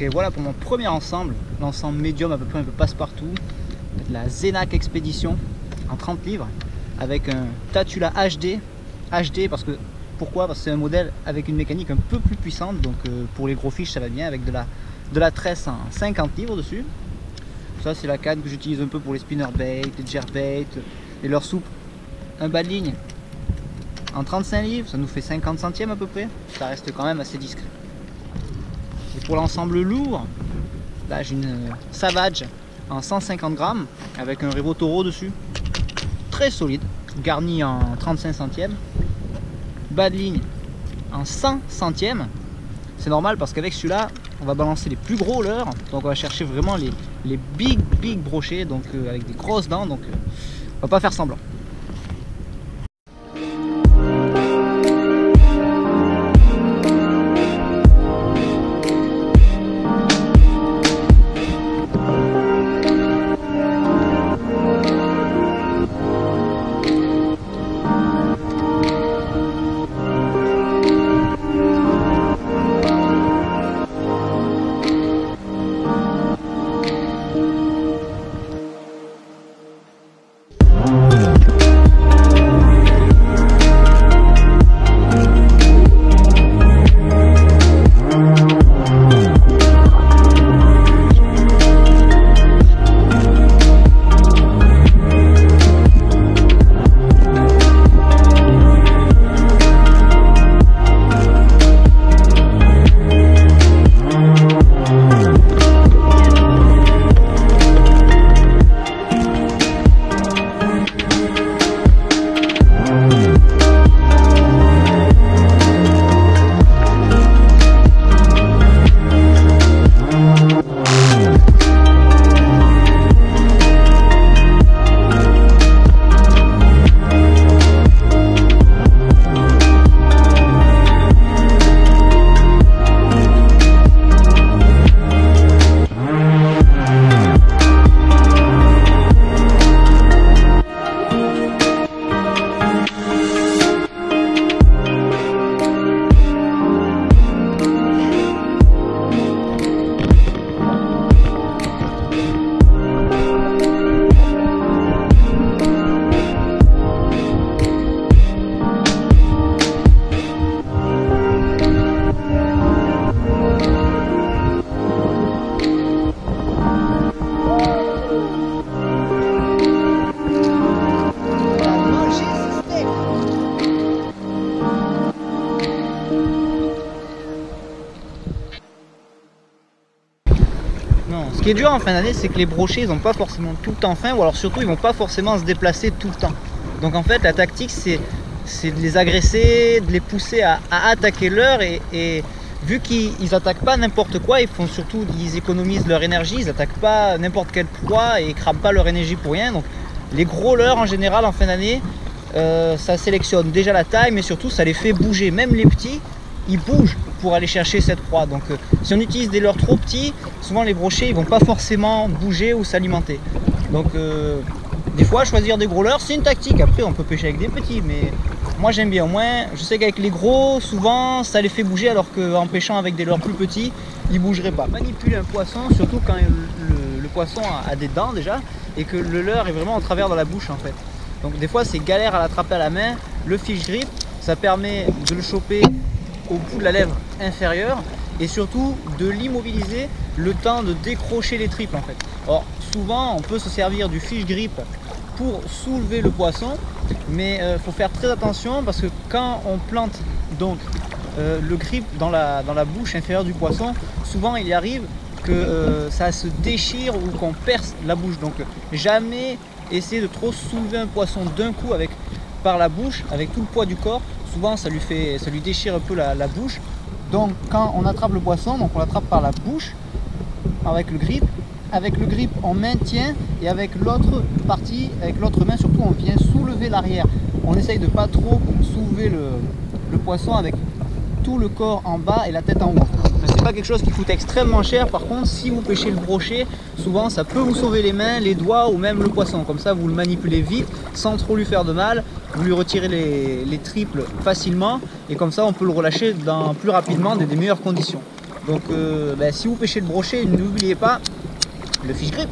Donc voilà pour mon premier ensemble, l'ensemble médium à peu près un peu passe-partout, la Zenac Expedition en 30 livres avec un Tatula HD pourquoi? Parce que c'est un modèle avec une mécanique un peu plus puissante, donc pour les gros fiches ça va bien, avec de la tresse en 50 livres dessus. Ça c'est la canne que j'utilise un peu pour les spinnerbait, les jerkbait, les leurres souples. Un bas de ligne en 35 livres, ça nous fait 50 centièmes à peu près, ça reste quand même assez discret. Et pour l'ensemble lourd, là j'ai une Savage en 150 grammes avec un Revo Toro dessus, très solide, garni en 35 centièmes. Bas de ligne en 100 centièmes. C'est normal parce qu'avec celui-là, on va balancer les plus gros leurres. Donc on va chercher vraiment les big brochets, donc avec des grosses dents. Donc on va pas faire semblant. Ce qui est dur en fin d'année, c'est que les brochets ils n'ont pas forcément tout le temps faim, ou alors surtout ils vont pas forcément se déplacer tout le temps. Donc en fait la tactique c'est de les agresser, de les pousser à attaquer l'heure, et vu qu'ils attaquent pas n'importe quoi, ils économisent leur énergie, ils attaquent pas n'importe quelle proie et ils crament pas leur énergie pour rien. Donc les gros leurres en général en fin d'année, ça sélectionne déjà la taille, mais surtout ça les fait bouger. Même les petits, ils bougent pour aller chercher cette proie. Donc si on utilise des leurres trop petits, souvent les brochets ils vont pas forcément bouger ou s'alimenter. Donc des fois choisir des gros leurres c'est une tactique. Après on peut pêcher avec des petits, mais moi j'aime bien. Au moins je sais qu'avec les gros souvent ça les fait bouger, alors qu'en pêchant avec des leurres plus petits ils bougeraient pas. Manipuler un poisson, surtout quand le poisson a des dents déjà et que le leurre est vraiment en travers dans la bouche en fait. Donc des fois c'est galère à l'attraper à la main. Le fish grip ça permet de le choper au bout de la lèvre inférieure et surtout de l'immobiliser le temps de décrocher les triples en fait. Or souvent on peut se servir du fish grip pour soulever le poisson, mais faut faire très attention parce que quand on plante donc le grip dans la bouche inférieure du poisson, souvent il arrive que ça se déchire ou qu'on perce la bouche. Donc jamais essayer de trop soulever un poisson d'un coup par la bouche avec tout le poids du corps. Souvent ça lui déchire un peu la bouche. Donc quand on attrape le poisson, donc on l'attrape par la bouche avec le grip. Avec le grip on maintient, et avec l'autre partie, avec l'autre main surtout, on vient soulever l'arrière. On essaye de pas trop soulever le poisson avec tout le corps en bas et la tête en haut. C'est pas quelque chose qui coûte extrêmement cher. Par contre si vous pêchez le brochet, souvent ça peut vous sauver les mains, les doigts ou même le poisson. Comme ça vous le manipulez vite sans trop lui faire de mal. Vous lui retirez les triples facilement et comme ça on peut le relâcher dans plus rapidement, des meilleures conditions. Donc si vous pêchez le brochet, n'oubliez pas le fish grip.